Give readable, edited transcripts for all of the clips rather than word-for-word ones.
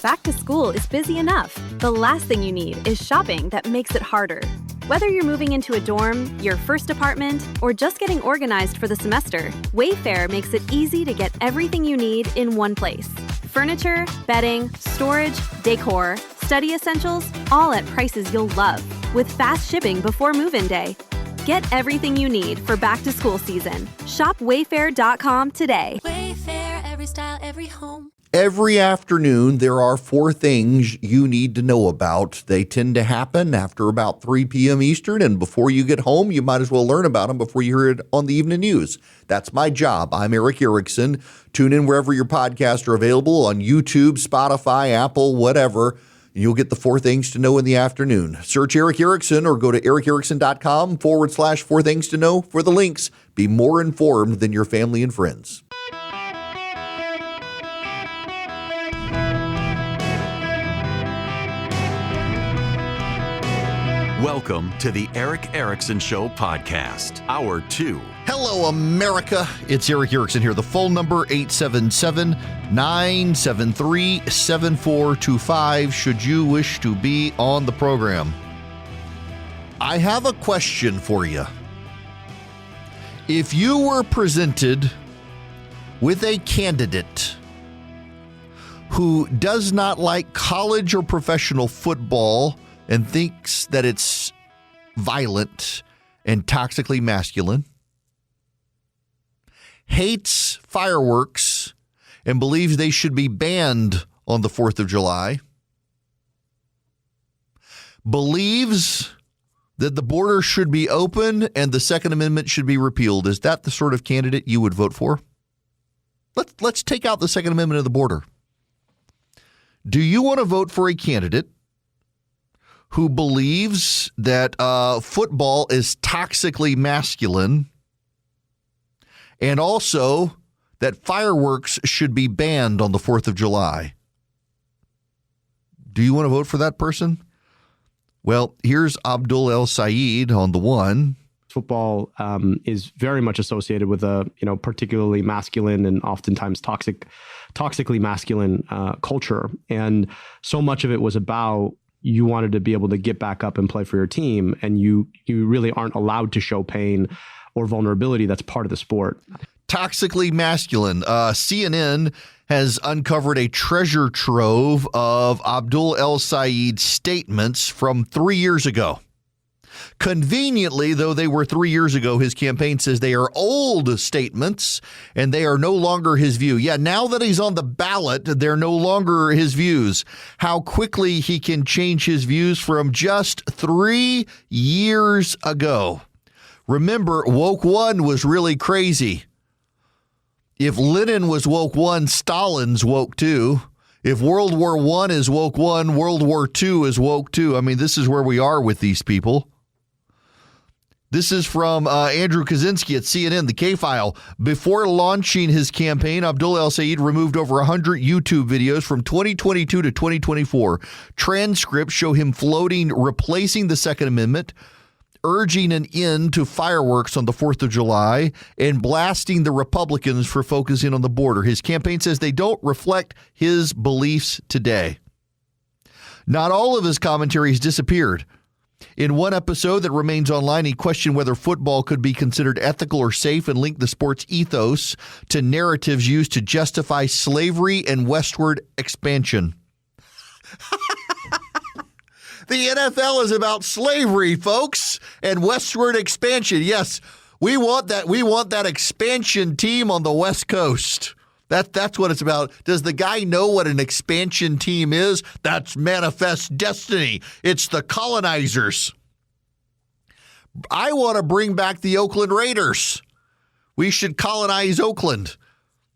Back to school is busy enough. The last thing you need is shopping that makes it harder. Whether you're moving into a dorm, your first apartment, or just getting organized for the semester, Wayfair makes it easy to get everything you need in one place. Furniture, bedding, storage, decor, study essentials, all at prices you'll love, with fast shipping before move-in day. Get everything you need for back-to-school season. Shop Wayfair.com today. Wayfair, every style, every home. Every afternoon, there are 4 things you need to know about. They tend to happen after about 3 p.m. Eastern, and before you get home, you might as well learn about them before you hear it on the evening news. That's my job. I'm Erick Erickson. Tune in wherever your podcasts are available, on YouTube, Spotify, Apple, whatever. You'll get the 4 things to know in the afternoon. Search Erick Erickson or go to erickerickson.com/4 things to know for the links. Be more informed than your family and friends. Welcome to the Erick Erickson Show podcast, Hour 2. Hello, America. It's Erick Erickson here. The phone number, 877-973-7425, should you wish to be on the program. I have a question for you. If you were presented with a candidate who does not like college or professional football and thinks that it's violent and toxically masculine, hates fireworks and believes they should be banned on the 4th of July, believes that the border should be open and the Second Amendment should be repealed, is that the sort of candidate you would vote for? Let's take out the Second Amendment of the border. Do you want to vote for a candidate who believes that football is toxically masculine and also that fireworks should be banned on the 4th of July? Do you want to vote for that person? Well, here's Abdul El-Sayed on the one. Football is very much associated with a particularly masculine and oftentimes toxically masculine culture, and so much of it was about you wanted to be able to get back up and play for your team, and you really aren't allowed to show pain or vulnerability. That's part of the sport. Toxically masculine. CNN has uncovered a treasure trove of Abdul El-Sayed's statements from 3 years ago. Conveniently, though they were 3 years ago, his campaign says they are old statements and they are no longer his view. Yeah, now that he's on the ballot, they're no longer his views. How quickly he can change his views from just 3 years ago. Remember, woke one was really crazy. If Lenin was woke one, Stalin's woke two. If World War I is woke one, World War II is woke two. I mean, this is where we are with these people. This is from Andrew Kaczynski at CNN, the KFile. Before launching his campaign, Abdul El-Sayed removed over 100 YouTube videos from 2022 to 2024. Transcripts show him floating, replacing the Second Amendment, urging an end to fireworks on the 4th of July, and blasting the Republicans for focusing on the border. His campaign says they don't reflect his beliefs today. Not all of his commentary has disappeared. In one episode that remains online, he questioned whether football could be considered ethical or safe and linked the sport's ethos to narratives used to justify slavery and westward expansion. The NFL is about slavery, folks, and westward expansion. Yes, we want that. We want that expansion team on the West Coast. That's what it's about. Does the guy know what an expansion team is? That's Manifest Destiny. It's the colonizers. I want to bring back the Oakland Raiders. We should colonize Oakland.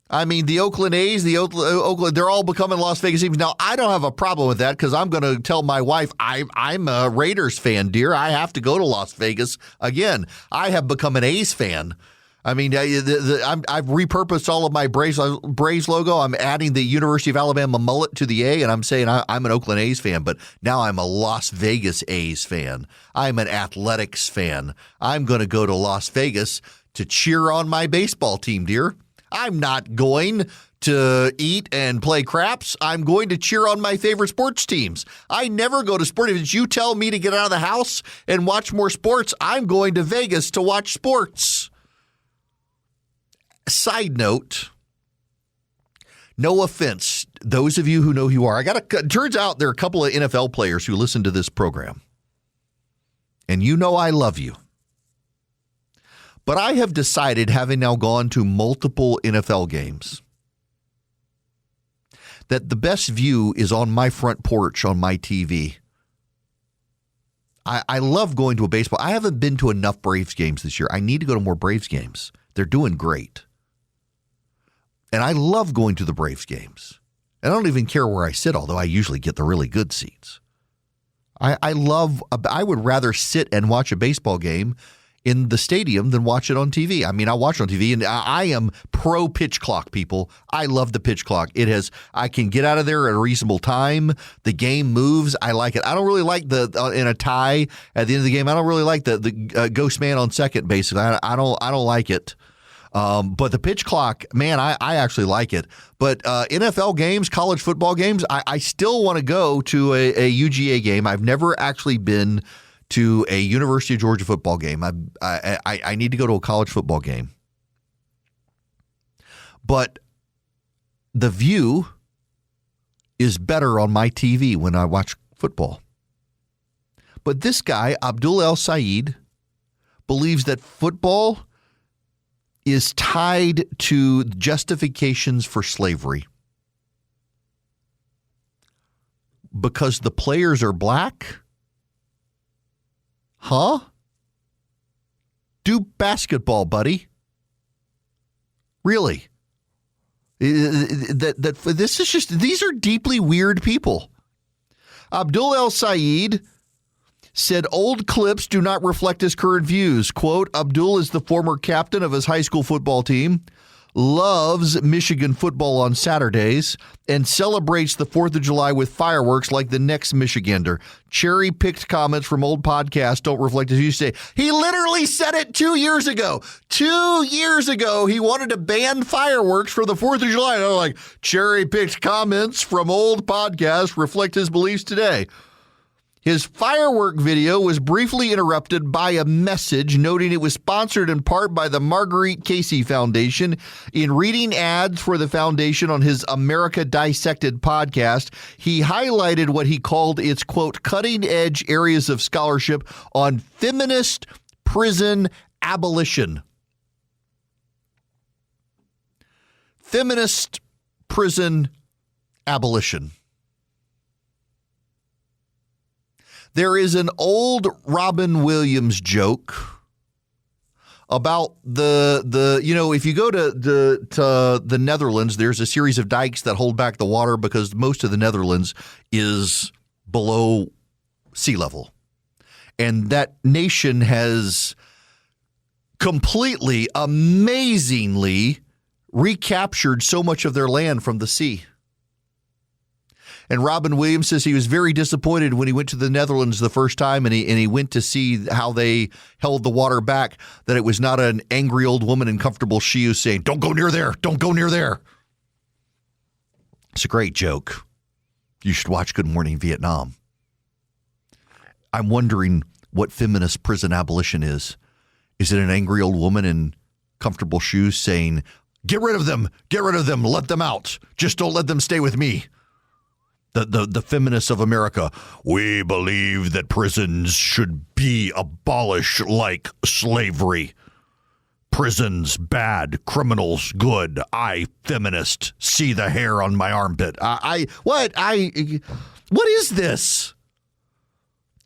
I mean, the Oakland A's, the Oakland, they're all becoming Las Vegas teams. Now, I don't have a problem with that because I'm going to tell my wife I'm a Raiders fan, dear. I have to go to Las Vegas again. I have become an A's fan. I mean, I've repurposed all of my Braves logo. I'm adding the University of Alabama mullet to the A, and I'm saying I'm an Oakland A's fan, but now I'm a Las Vegas A's fan. I'm an athletics fan. I'm going to go to Las Vegas to cheer on my baseball team, dear. I'm not going to eat and play craps, I'm going to cheer on my favorite sports teams. I never go to sport events. You tell me to get out of the house and watch more sports, I'm going to Vegas to watch sports. Side note, no offense, those of you who know who you are. Turns out there are a couple of NFL players who listen to this program. And you know I love you. But I have decided, having now gone to multiple NFL games, that the best view is on my front porch on my TV. I love going to a baseball. I haven't been to enough Braves games this year. I need to go to more Braves games. They're doing great. And I love going to the Braves games. And I don't even care where I sit, although I usually get the really good seats. I would rather sit and watch a baseball game in the stadium than watch it on TV. I mean, I watch it on TV, and I am pro pitch clock, people. I love the pitch clock. I can get out of there at a reasonable time. The game moves. I like it. I don't really like in a tie at the end of the game. I don't really like the ghost man on second base. I don't like it. But the pitch clock, man, I actually like it. But NFL games, college football games, I still want to go to a UGA game. I've never actually been to a University of Georgia football game. I need to go to a college football game. But the view is better on my TV when I watch football. But this guy, Abdul El-Sayed, believes that football is tied to justifications for slavery because the players are black. Huh? Do basketball, buddy. Really? This is just, these are deeply weird people. Abdul El-Sayed said old clips do not reflect his current views. Quote, Abdul is the former captain of his high school football team, loves Michigan football on Saturdays, and celebrates the 4th of July with fireworks like the next Michigander. Cherry-picked comments from old podcasts don't reflect his views. Say he literally said it 2 years ago. 2 years ago, he wanted to ban fireworks for the 4th of July. And I'm like, cherry-picked comments from old podcasts reflect his beliefs today. His firework video was briefly interrupted by a message noting it was sponsored in part by the Marguerite Casey Foundation. In reading ads for the foundation on his America Dissected podcast, he highlighted what he called its, quote, cutting-edge areas of scholarship on feminist prison abolition. Feminist prison abolition. There is an old Robin Williams joke about if you go to the Netherlands, there's a series of dikes that hold back the water because most of the Netherlands is below sea level. And that nation has completely, amazingly recaptured so much of their land from the sea. And Robin Williams says he was very disappointed when he went to the Netherlands the first time and he went to see how they held the water back, that it was not an angry old woman in comfortable shoes saying, don't go near there, don't go near there. It's a great joke. You should watch Good Morning Vietnam. I'm wondering what feminist prison abolition is. Is it an angry old woman in comfortable shoes saying, get rid of them, let them out, just don't let them stay with me? The feminists of America, we believe that prisons should be abolished like slavery. Prisons bad, criminals good. I, feminist, see the hair on my armpit. What is this?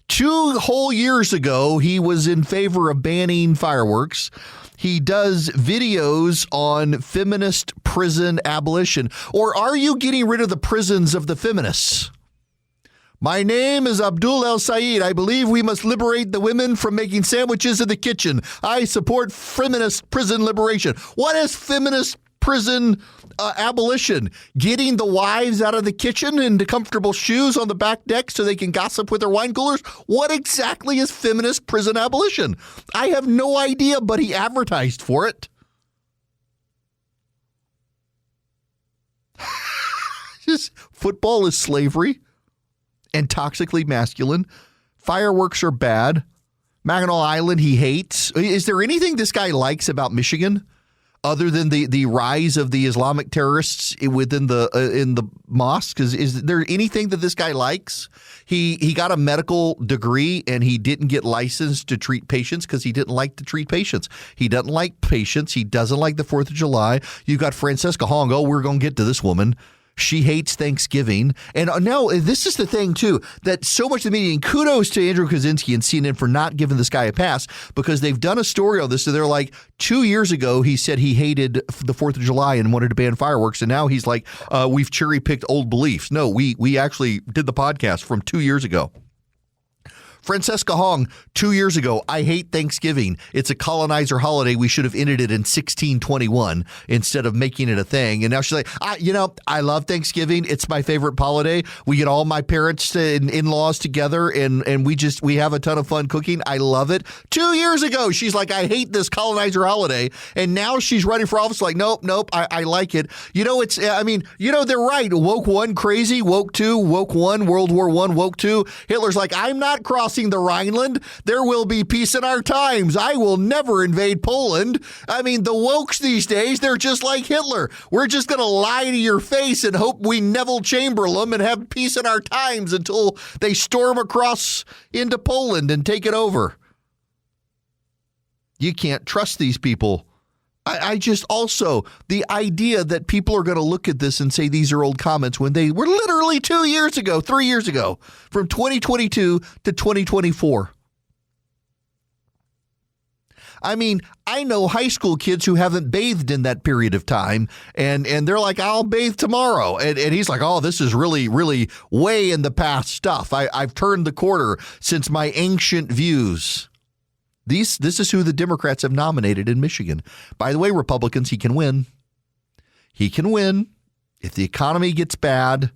2 whole years ago, he was in favor of banning fireworks. He does videos on feminist prison abolition. Or are you getting rid of the prisons of the feminists? My name is Abdul El-Sayed. I believe we must liberate the women from making sandwiches in the kitchen. I support feminist prison liberation. What is feminist prison abolition? Getting the wives out of the kitchen into comfortable shoes on the back deck so they can gossip with their wine coolers? What exactly is feminist prison abolition? I have no idea, but he advertised for it. Just football is slavery and toxically masculine. Fireworks are bad. Mackinac Island he hates. Is there anything this guy likes about Michigan other than the rise of the Islamic terrorists within the in the mosques? Is there anything that this guy likes? He got a medical degree and he didn't get licensed to treat patients because he didn't like to treat patients. He doesn't like patients. He doesn't like the 4th of July. You got Francesca Hong. Oh, we're going to get to this woman. She hates Thanksgiving. And now this is the thing, too, that so much of the media, and kudos to Andrew Kaczynski and CNN for not giving this guy a pass, because they've done a story on this. So they're like, 2 years ago, he said he hated the 4th of July and wanted to ban fireworks. And now he's like, we've cherry picked old beliefs. No, we actually did the podcast from 2 years ago. Francesca Hong, 2 years ago, I hate Thanksgiving. It's a colonizer holiday. We should have ended it in 1621 instead of making it a thing. And now she's like, I love Thanksgiving. It's my favorite holiday. We get all my parents and in-laws together and we have a ton of fun cooking. I love it. 2 years ago, she's like, I hate this colonizer holiday. And now she's running for office like, nope, I like it. They're right. Woke one, crazy. Woke two, woke one, World War I, woke two. Hitler's like, I'm not crossing the Rhineland. There will be peace in our times. I will never invade Poland. I mean, the wokes these days, they're just like Hitler. We're just going to lie to your face and hope we Neville Chamberlain and have peace in our times until they storm across into Poland and take it over. You can't trust these people. I just also, the idea that people are going to look at this and say these are old comments when they were literally 2 years ago, 3 years ago, from 2022 to 2024. I mean, I know high school kids who haven't bathed in that period of time, and they're like, I'll bathe tomorrow. And he's like, oh, this is really, really way in the past stuff. I've turned the corner since my ancient views. This is who the Democrats have nominated in Michigan. By the way, Republicans, he can win. He can win. If the economy gets bad,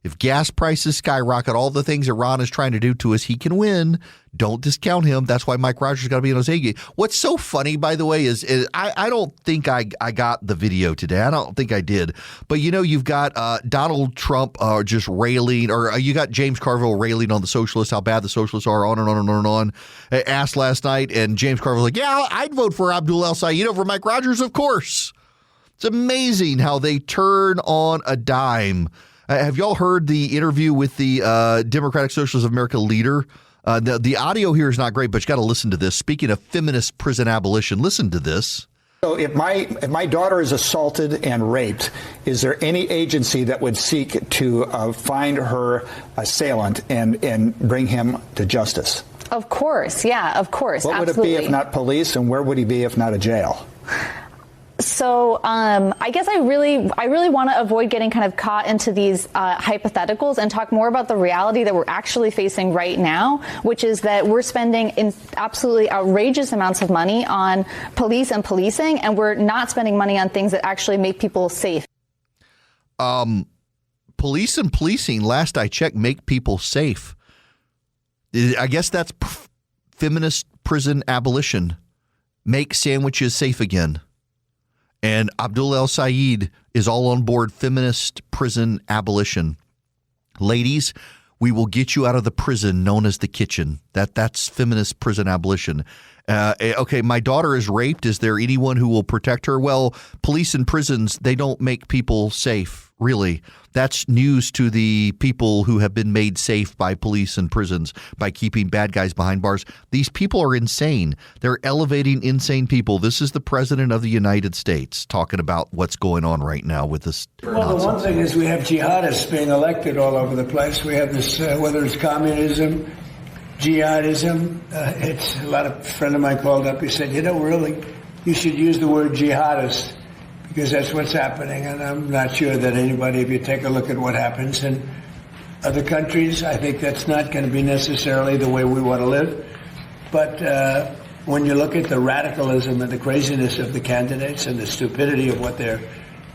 if gas prices skyrocket, all the things Iran is trying to do to us, he can win. Don't discount him. That's why Mike Rogers got to be in Ozagi. What's so funny, by the way, is I don't think I got the video today. I don't think I did. But, you've got Donald Trump just railing, or you got James Carville railing on the socialists, how bad the socialists are, on and on and on and on. Asked last night, and James Carville was like, yeah, I'd vote for Abdul El-Sayed over Mike Rogers, of course. It's amazing how they turn on a dime. Have y'all heard the interview with the Democratic Socialists of America leader? The audio here is not great, but you got to listen to this. Speaking of feminist prison abolition, listen to this. So if my daughter is assaulted and raped, is there any agency that would seek to find her assailant and bring him to justice? Of course. Yeah, of course. What Absolutely. would it be if not police, and where would he be if not a jail? So I guess I really want to avoid getting kind of caught into these hypotheticals and talk more about the reality that we're actually facing right now, which is that we're spending absolutely outrageous amounts of money on police and policing, and we're not spending money on things that actually make people safe. Police and policing, last I checked, make people safe. I guess that's feminist prison abolition. Make sandwiches safe again. And Abdul El-Sayed is all on board feminist prison abolition. Ladies, we will get you out of the prison known as the kitchen. That's feminist prison abolition. Okay, my daughter is raped. Is there anyone who will protect her? Well, police and prisons, they don't make people safe, really. That's news to the people who have been made safe by police and prisons by keeping bad guys behind bars. These people are insane. They're elevating insane people. This is the president of the United States talking about what's going on right now with this Well, nonsense. the one thing is we have jihadists being elected all over the place. We have this, whether it's communism, jihadism. A friend of mine called up. He said, really, you should use the word jihadist because that's what's happening. And I'm not sure that anybody, if you take a look at what happens in other countries, I think that's not going to be necessarily the way we want to live. But when you look at the radicalism and the craziness of the candidates and the stupidity of what they're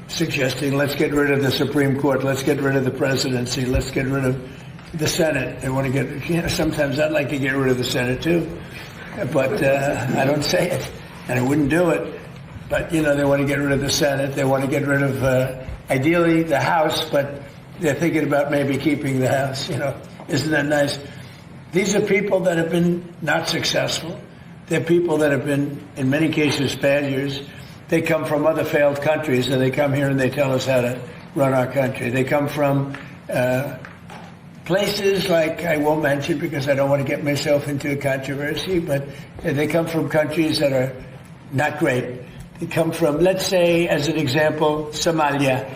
suggesting, let's get rid of the Supreme Court, let's get rid of the presidency, let's get rid of the Senate. They want to get, sometimes I'd like to get rid of the Senate too, but I don't say it, and I wouldn't do it. But, they want to get rid of the Senate. They want to get rid of ideally the house, but they're thinking about maybe keeping the house. Isn't that nice? These are people that have been not successful. They're people that have been, in many cases, failures. They come from other failed countries, and they come here and they tell us how to run our country. They come from places like, I won't mention because I don't want to get myself into a controversy, but they come from countries that are not great. They come from, let's say, as an example, Somalia.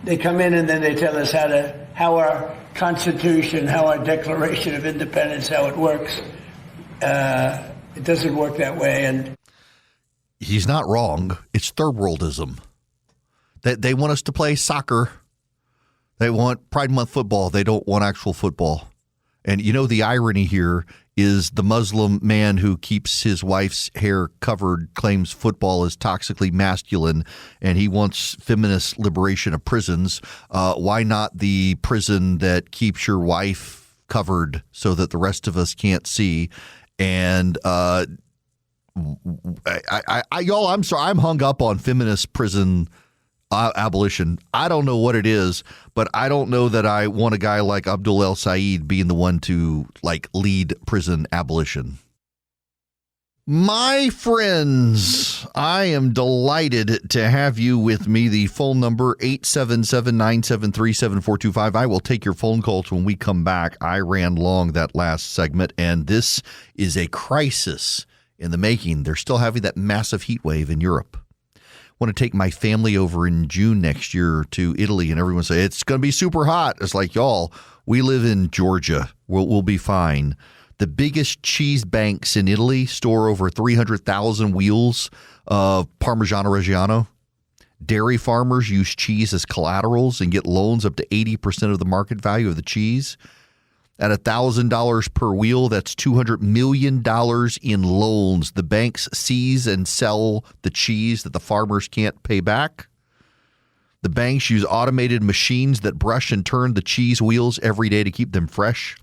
They come in and then they tell us how our Constitution, how our Declaration of Independence, how it works. It doesn't work that way. And he's not wrong. It's third worldism. They want us to play soccer. They want Pride Month football. They don't want actual football. And the irony here is the Muslim man who keeps his wife's hair covered claims football is toxically masculine, and he wants feminist liberation of prisons. Why not the prison that keeps your wife covered so that the rest of us can't see? And y'all, I'm sorry, I'm hung up on feminist prison abolition. I don't know what it is, but I don't know that I want a guy like Abdul El-Sayed being the one to lead prison abolition. My friends, I am delighted to have you with me. The phone number 877-973-7425. I will take your phone calls when we come back. I ran long that last segment, and this is a crisis in the making. They're still having that massive heat wave in Europe. Want to take my family over in June next year to Italy, and everyone say it's going to be super hot. It's like, y'all, we live in Georgia. We'll be fine. The biggest cheese banks in Italy store over 300,000 wheels of Parmigiano Reggiano. Dairy farmers use cheese as collaterals and get loans up to 80% of the market value of the cheese. At $1,000 per wheel, that's $200 million in loans. The banks seize and sell the cheese that the farmers can't pay back. The banks use automated machines that brush and turn the cheese wheels every day to keep them fresh.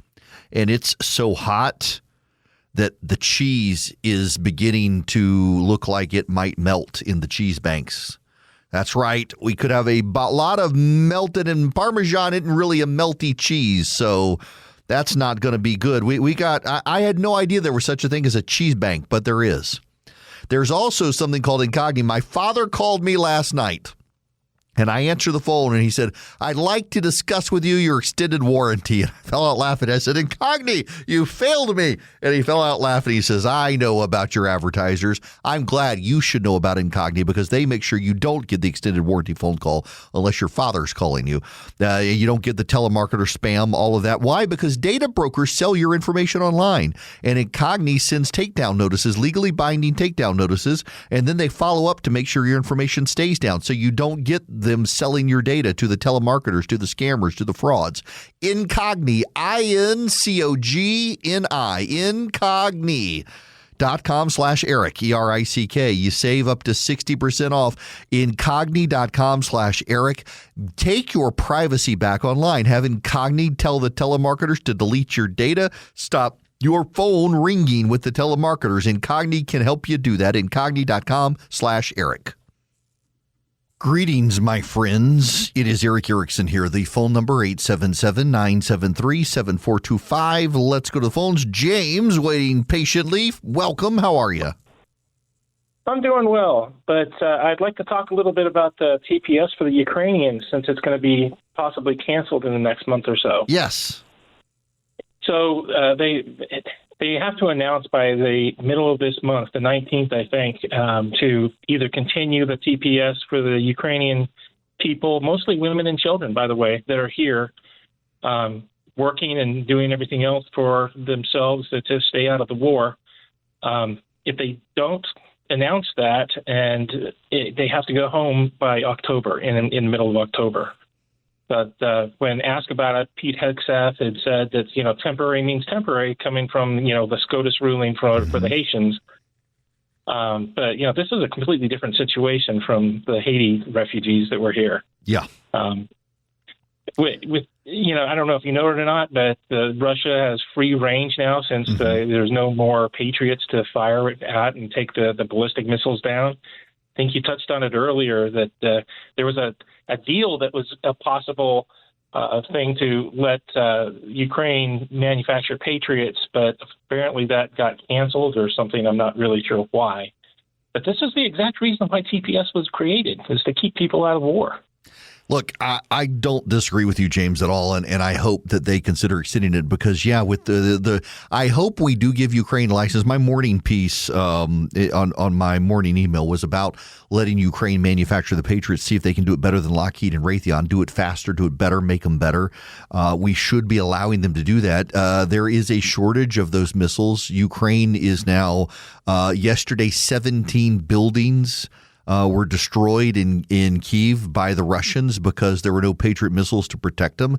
And it's so hot that the cheese is beginning to look like it might melt in the cheese banks. That's right. We could have a lot of melted, and Parmesan isn't really a melty cheese, so that's not going to be good. I had no idea there was such a thing as a cheese bank, but there is. There's also something called incognito. My father called me last night, and I answered the phone, and he said, I'd like to discuss with you your extended warranty. And I fell out laughing. I said, Incognito, you failed me. And he fell out laughing. He says, I know about your advertisers. I'm glad you should know about Incognito because they make sure you don't get the extended warranty phone call unless your father's calling you. You don't get the telemarketer spam, all of that. Why? Because data brokers sell your information online. And Incognito sends takedown notices, legally binding takedown notices, and then they follow up to make sure your information stays down so you don't get them selling your data to the telemarketers, to the scammers, to the frauds. Incogni, I-N-C-O-G-N-I, incogni.com/Erick, E-R-I-C-K. You save up to 60% off. Incogni.com/Erick. Take your privacy back online. Have Incogni tell the telemarketers to delete your data. Stop your phone ringing with the telemarketers. Incogni can help you do that. Incogni.com/Erick. Greetings, my friends. It is Erick Erickson here. The phone number 877-973-7425. Let's go to the phones. James, waiting patiently. Welcome. How are you? I'm doing well, but I'd like to talk a little bit about the TPS for the Ukrainians since it's going to be possibly canceled in the next month or so. Yes. So they have to announce by the middle of this month, the 19th, I think, to either continue the TPS for the Ukrainian people, mostly women and children, by the way, that are here working and doing everything else for themselves to stay out of the war. If they don't announce that, and they have to go home by October, in the middle of October. But when asked about it, Pete Hegseth had said that, temporary means temporary, coming from, the SCOTUS ruling for the Haitians. But, this is a completely different situation from the Haiti refugees that were here. Yeah. With I don't know if you know it or not, but Russia has free range now since there's no more Patriots to fire it at and take the ballistic missiles down. think you touched on it earlier, that there was a deal that was a possible thing to let Ukraine manufacture Patriots, but apparently that got canceled or something. I'm not really sure why. But this is the exact reason why TPS was created, is to keep people out of war. Look, I don't disagree with you, James, at all, and I hope that they consider extending it because, yeah, with the I hope we do give Ukraine license. My morning piece on my morning email was about letting Ukraine manufacture the Patriots, see if they can do it better than Lockheed and Raytheon, do it faster, do it better, make them better. We should be allowing them to do that. There is a shortage of those missiles. Ukraine is now, yesterday, 17 buildings were destroyed in Kyiv by the Russians because there were no Patriot missiles to protect them.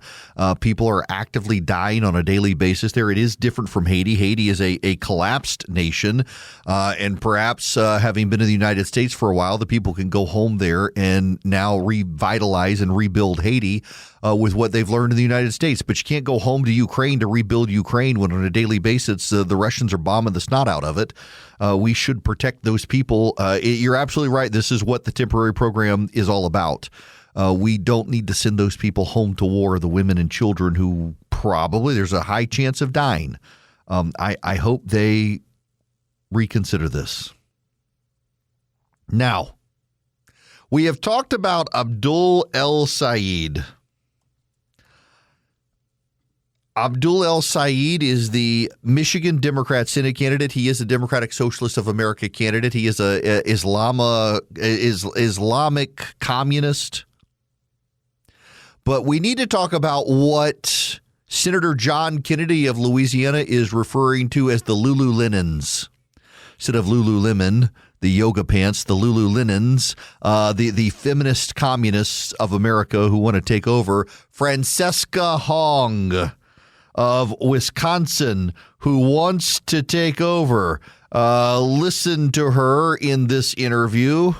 People are actively dying on a daily basis there. It is different from Haiti. Haiti is a collapsed nation, and perhaps having been in the United States for a while, the people can go home there and now revitalize and rebuild Haiti with what they've learned in the United States. But you can't go home to Ukraine to rebuild Ukraine when on a daily basis the Russians are bombing the snot out of it. We should protect those people. You're absolutely right. This is what the temporary program is all about. We don't need to send those people home to war, the women and children who probably there's a high chance of dying. I hope they reconsider this. Now, we have talked about Abdul El-Sayed. Abdul El-Sayed is the Michigan Democrat Senate candidate. He is a Democratic Socialist of America candidate. He is a Islamic communist. But we need to talk about what Senator John Kennedy of Louisiana is referring to as the Lululemons. Instead of Lululemon, the yoga pants, the Lululemons, the feminist communists of America who want to take over. Francesca Hong of Wisconsin, who wants to take over. Listen to her in this interview.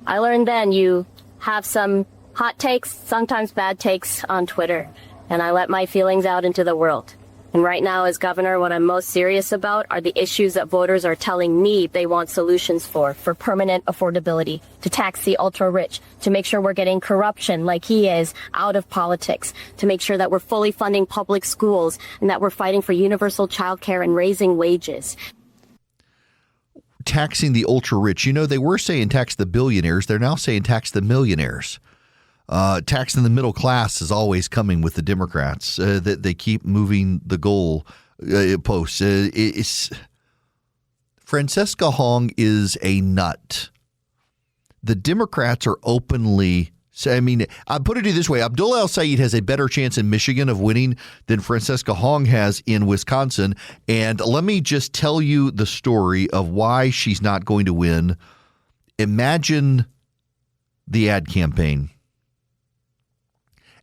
I learned then you have some hot takes, sometimes bad takes on Twitter, and I let my feelings out into the world. And right now, as governor, what I'm most serious about are the issues that voters are telling me they want solutions for permanent affordability, to tax the ultra-rich, to make sure we're getting corruption like he is out of politics, to make sure that we're fully funding public schools and that we're fighting for universal childcare and raising wages. Taxing the ultra-rich. You know, they were saying tax the billionaires. They're now saying tax the millionaires. Taxing the middle class is always coming with the Democrats. That they keep moving the goal posts. Francesca Hong is a nut. The Democrats are openly. I mean, I put it this way: Abdul El-Sayed has a better chance in Michigan of winning than Francesca Hong has in Wisconsin. And let me just tell you the story of why she's not going to win. Imagine the ad campaign.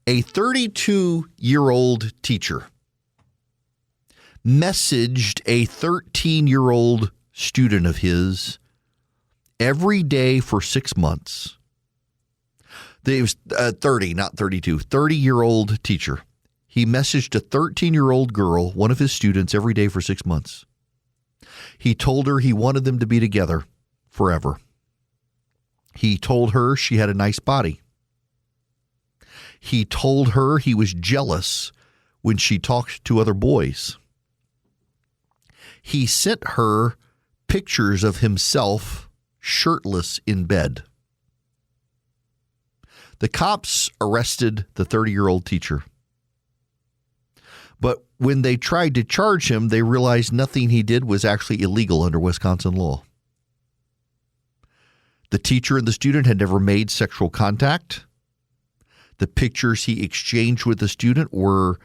A 32-year-old teacher messaged a 13-year-old student of his every day for 6 months. It was 30, not 32, 30-year-old teacher. He messaged a 13-year-old girl, one of his students, every day for 6 months. He told her he wanted them to be together forever. He told her she had a nice body. He told her he was jealous when she talked to other boys. He sent her pictures of himself shirtless in bed. The cops arrested the 30-year-old teacher. But when they tried to charge him, they realized nothing he did was actually illegal under Wisconsin law. The teacher and the student had never made sexual contact. The pictures he exchanged with the student were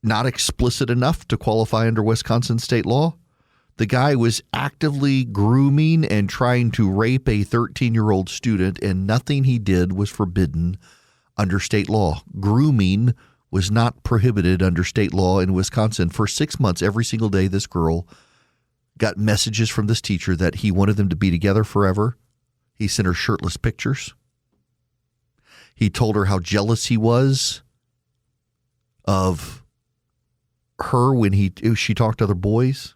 not explicit enough to qualify under Wisconsin state law. The guy was actively grooming and trying to rape a 13-year-old student, and nothing he did was forbidden under state law. Grooming was not prohibited under state law in Wisconsin. For 6 months, every single day, this girl got messages from this teacher that he wanted them to be together forever. He sent her shirtless pictures. He told her how jealous he was of her when she talked to other boys.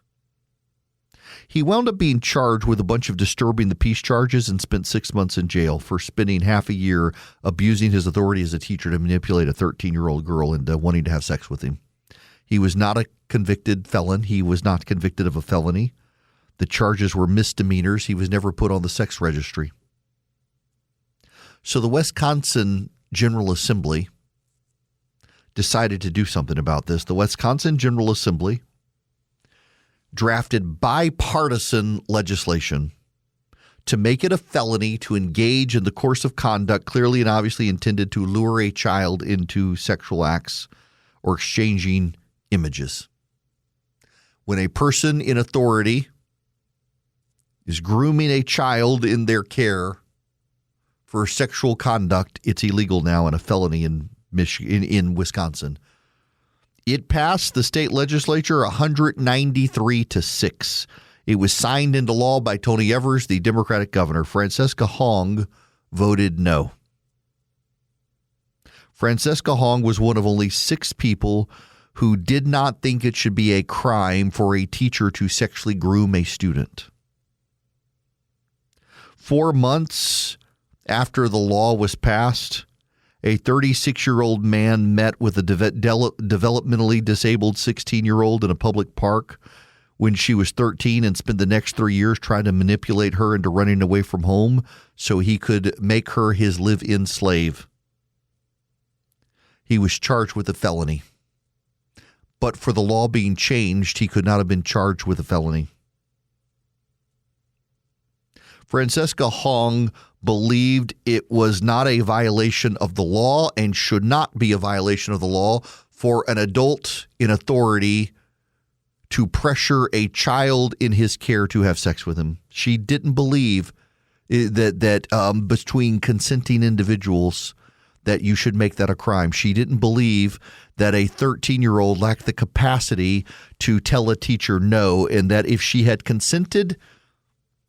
He wound up being charged with a bunch of disturbing the peace charges and spent 6 months in jail for spending half a year abusing his authority as a teacher to manipulate a 13-year-old girl into wanting to have sex with him. He was not a convicted felon. He was not convicted of a felony. The charges were misdemeanors. He was never put on the sex registry. So the Wisconsin General Assembly decided to do something about this. The Wisconsin General Assembly drafted bipartisan legislation to make it a felony to engage in the course of conduct clearly and obviously intended to lure a child into sexual acts or exchanging images. When a person in authority is grooming a child in their care for sexual conduct, it's illegal now and a felony in Wisconsin. It passed the state legislature 193-6. It was signed into law by Tony Evers, the Democratic governor. Francesca Hong voted no. Francesca Hong was one of only 6 people who did not think it should be a crime for a teacher to sexually groom a student. 4 months after the law was passed, a 36-year-old man met with a developmentally disabled 16-year-old in a public park when she was 13 and spent the next 3 years trying to manipulate her into running away from home so he could make her his live-in slave. He was charged with a felony. But for the law being changed, he could not have been charged with a felony. Francesca Hong believed it was not a violation of the law and should not be a violation of the law for an adult in authority to pressure a child in his care to have sex with him. She didn't believe that between consenting individuals that you should make that a crime. She didn't believe that a 13-year-old lacked the capacity to tell a teacher no, and that if she had consented,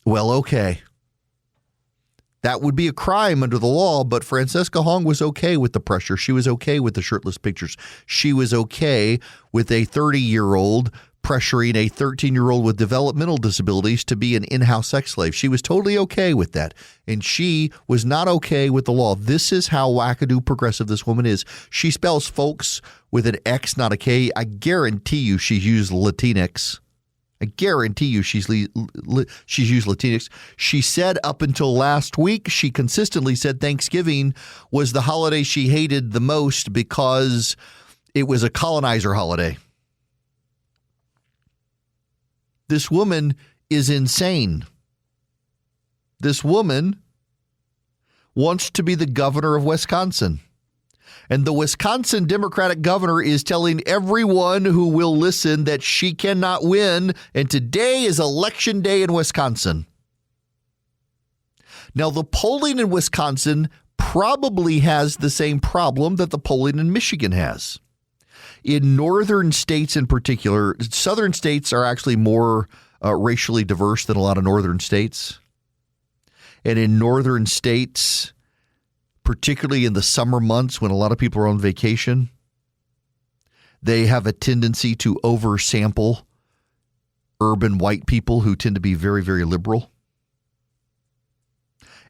well, okay. That would be a crime under the law, but Francesca Hong was okay with the pressure. She was okay with the shirtless pictures. She was okay with a 30-year-old pressuring a 13-year-old with developmental disabilities to be an in-house sex slave. She was totally okay with that, and she was not okay with the law. This is how wackadoo progressive this woman is. She spells folks with an X, not a K. I guarantee you she's used Latinx. I guarantee you she's used Latinx. She said up until last week, she consistently said Thanksgiving was the holiday she hated the most because it was a colonizer holiday. This woman is insane. This woman wants to be the governor of Wisconsin. And the Wisconsin Democratic governor is telling everyone who will listen that she cannot win. And today is election day in Wisconsin. Now, the polling in Wisconsin probably has the same problem that the polling in Michigan has. In northern states in particular, southern states are actually more racially diverse than a lot of northern states. And in northern states, particularly in the summer months when a lot of people are on vacation, they have a tendency to oversample urban white people who tend to be very, very liberal.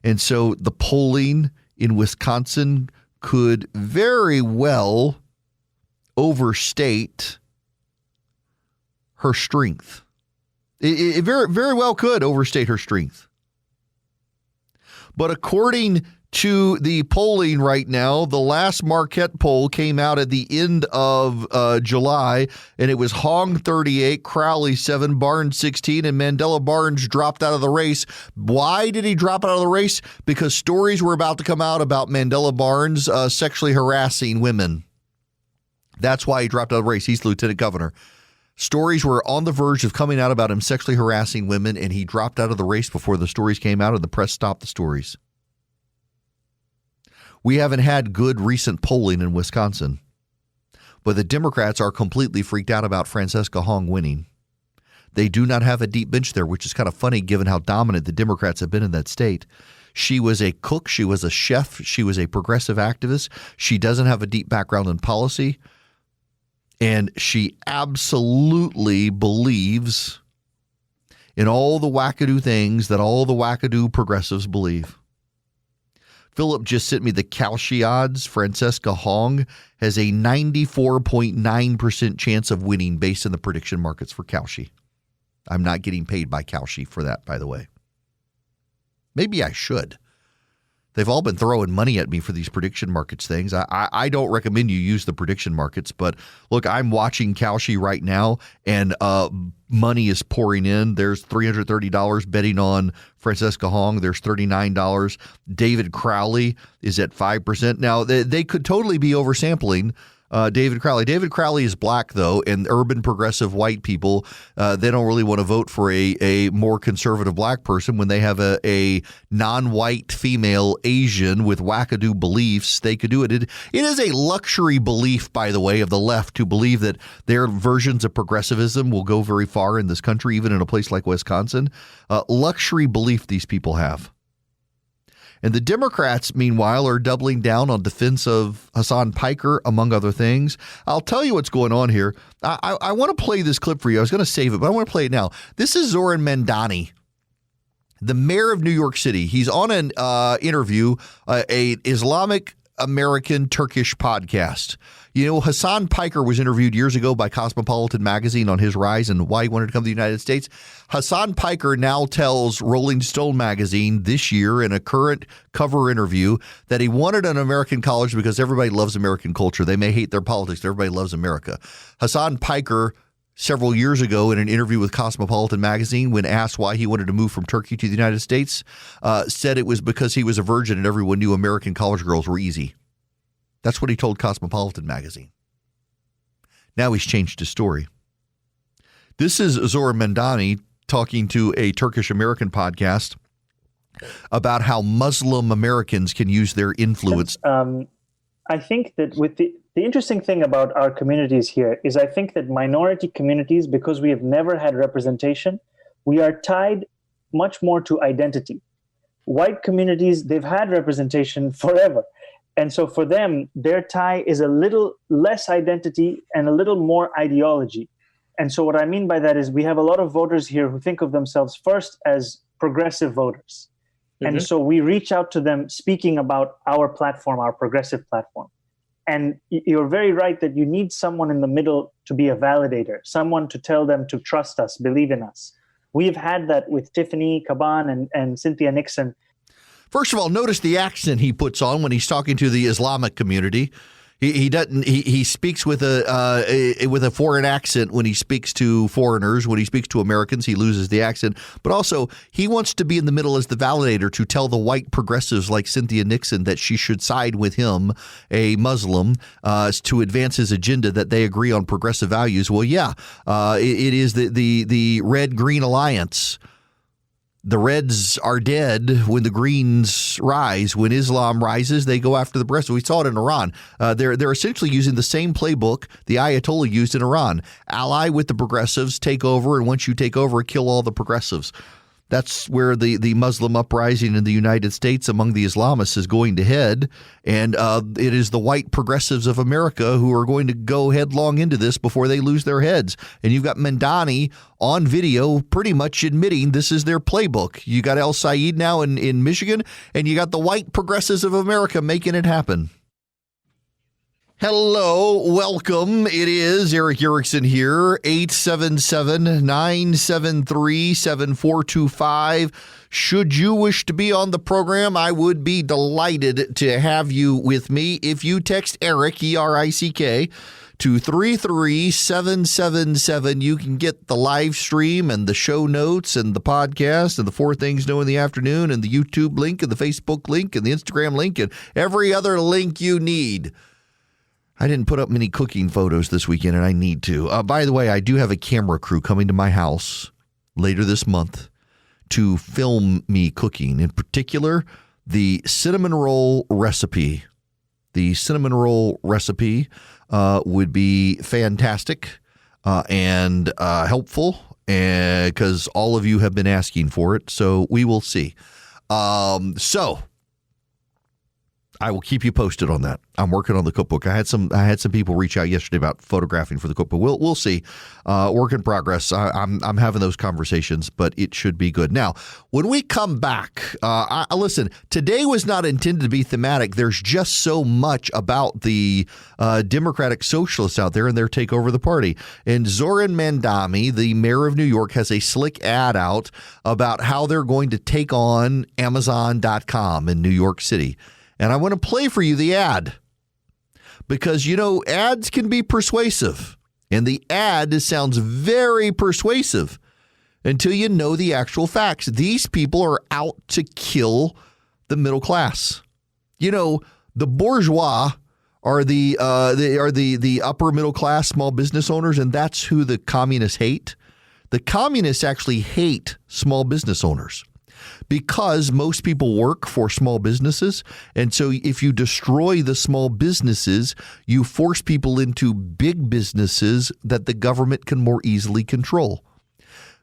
And so the polling in Wisconsin could very well overstate her strength. It very, very well could overstate her strength. But according to the polling right now, the last Marquette poll came out at the end of July, and it was Hong 38, Crowley 7, Barnes 16, and Mandela Barnes dropped out of the race. Why did he drop out of the race? Because stories were about to come out about Mandela Barnes sexually harassing women. That's why he dropped out of the race. He's the lieutenant governor. Stories were on the verge of coming out about him sexually harassing women, and he dropped out of the race before the stories came out and the press stopped the stories. We haven't had good recent polling in Wisconsin, but the Democrats are completely freaked out about Francesca Hong winning. They do not have a deep bench there, which is kind of funny given how dominant the Democrats have been in that state. She was a cook. She was a chef. She was a progressive activist. She doesn't have a deep background in policy. And she absolutely believes in all the wackadoo things that all the wackadoo progressives believe. Philip just sent me the Kalshi odds. Francesca Hong has a 94.9% chance of winning based on the prediction markets for Kalshi. I'm not getting paid by Kalshi for that, by the way. Maybe I should. They've all been throwing money at me for these prediction markets things. I don't recommend you use the prediction markets, but look, I'm watching Kalshi right now, and money is pouring in. There's $330 betting on Francesca Hong. There's $39. David Crowley is at 5%. Now, they could totally be oversampling David Crowley. David Crowley is black, though, and urban progressive white people, they don't really want to vote for a more conservative black person when they have a non-white female Asian with wackadoo beliefs. They could do it. It is a luxury belief, by the way, of the left to believe that their versions of progressivism will go very far in this country, even in a place like Wisconsin. Luxury belief these people have. And the Democrats, meanwhile, are doubling down on defense of Hassan Piker, among other things. I'll tell you what's going on here. I want to play this clip for you. I was going to save it, but I want to play it now. This is Zohran Mamdani, the mayor of New York City. He's on an interview, a Islamic American Turkish podcast. You know, Hassan Piker was interviewed years ago by Cosmopolitan magazine on his rise and why he wanted to come to the United States. Hassan Piker now tells Rolling Stone magazine this year in a current cover interview that he wanted an American college because everybody loves American culture. They may hate their politics, but everybody loves America. Hassan Piker, several years ago in an interview with Cosmopolitan magazine, when asked why he wanted to move from Turkey to the United States, said it was because he was a virgin and everyone knew American college girls were easy. That's what he told Cosmopolitan magazine. Now he's changed his story. This is Zohran Mamdani talking to a Turkish American podcast about how Muslim Americans can use their influence. I think that with the interesting thing about our communities here is I think that minority communities, because we have never had representation, we are tied much more to identity. White communities, they've had representation forever. And so for them, their tie is a little less identity and a little more ideology. And so what I mean by that is we have a lot of voters here who think of themselves first as progressive voters. Mm-hmm. And so we reach out to them speaking about our platform, our progressive platform. And you're very right that you need someone in the middle to be a validator, someone to tell them to trust us, believe in us. We've had that with Tiffany Caban and Cynthia Nixon. First of all, notice the accent he puts on when he's talking to the Islamic community. He speaks with a foreign accent when he speaks to foreigners. When he speaks to Americans, he loses the accent. But also, he wants to be in the middle as the validator to tell the white progressives like Cynthia Nixon that she should side with him, a Muslim, to advance his agenda that they agree on progressive values. Well, yeah, it is the Red-Green Alliance. The Reds are dead when the Greens rise. When Islam rises, they go after the progressives. We saw it in Iran. They're essentially using the same playbook the Ayatollah used in Iran. Ally with the progressives, take over, and once you take over, kill all the progressives. That's where the Muslim uprising in the United States among the Islamists is going to head. And it is the white progressives of America who are going to go headlong into this before they lose their heads. And you've got Mamdani on video pretty much admitting this is their playbook. You got El-Sayed now in Michigan, and you got the white progressives of America making it happen. Hello, welcome. It is Erick Erickson here, 877-973-7425. Should you wish to be on the program, I would be delighted to have you with me. If you text Erick, E-R-I-C-K, to 33777, you can get the live stream and the show notes and the podcast and the 4 Things New in the Afternoon and the YouTube link and the Facebook link and the Instagram link and every other link you need. I didn't put up many cooking photos this weekend, and I need to. By the way, I do have a camera crew coming to my house later this month to film me cooking. In particular, the cinnamon roll recipe. The cinnamon roll recipe would be fantastic and helpful because all of you have been asking for it. So we will see. So I will keep you posted on that. I'm working on the cookbook. I had some people reach out yesterday about photographing for the cookbook. We'll see. Work in progress. I'm having those conversations, but it should be good. Now, when we come back, listen. Today was not intended to be thematic. There's just so much about the Democratic Socialists out there and their takeover of the party. And Zohran Mamdani, the mayor of New York, has a slick ad out about how they're going to take on Amazon.com in New York City. And I want to play for you the ad because, ads can be persuasive. And the ad sounds very persuasive until you know the actual facts. These people are out to kill the middle class. The bourgeois are the upper middle class small business owners, and that's who the communists hate. The communists actually hate small business owners, because most people work for small businesses. And so if you destroy the small businesses, you force people into big businesses that the government can more easily control.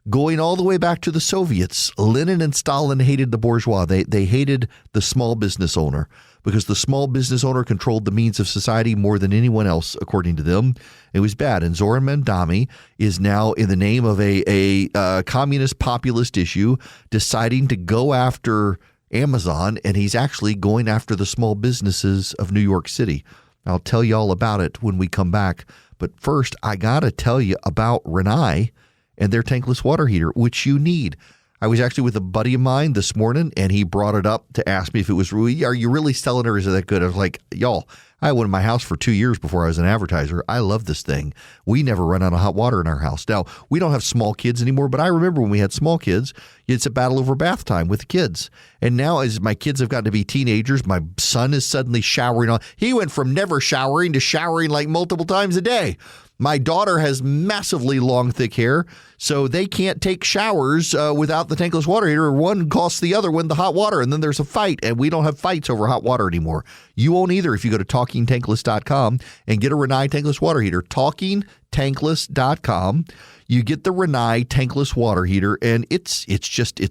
Going all the way back to the Soviets, Lenin and Stalin hated the bourgeois. They hated the small business owner because the small business owner controlled the means of society more than anyone else, according to them. It was bad. And Zohran Mamdani is now, in the name of a communist populist issue, deciding to go after Amazon, and he's actually going after the small businesses of New York City. I'll tell you all about it when we come back. But first, I got to tell you about Rinnai and their tankless water heater, which you need. I was actually with a buddy of mine this morning, and he brought it up to ask me if it was really, are you really selling it or is it that good? I was like, y'all, I had one in my house for 2 years before I was an advertiser. I love this thing. We never run out of hot water in our house. Now, we don't have small kids anymore, but I remember when we had small kids, it's a battle over bath time with the kids. And now as my kids have gotten to be teenagers, my son is suddenly showering on. He went from never showering to showering like multiple times a day. My daughter has massively long, thick hair, so they can't take showers without the tankless water heater. One costs the other one the hot water, and then there's a fight, and we don't have fights over hot water anymore. You won't either if you go to talkingtankless.com and get a Rinnai tankless water heater. Talkingtankless.com. You get the Rinnai tankless water heater, and it's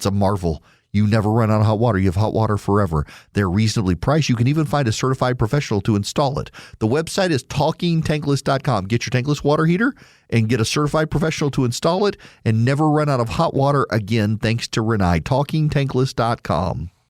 a marvel. You never run out of hot water. You have hot water forever. They're reasonably priced. You can even find a certified professional to install it. The website is talkingtankless.com. Get your tankless water heater and get a certified professional to install it and never run out of hot water again thanks to Rinnai. Talkingtankless.com.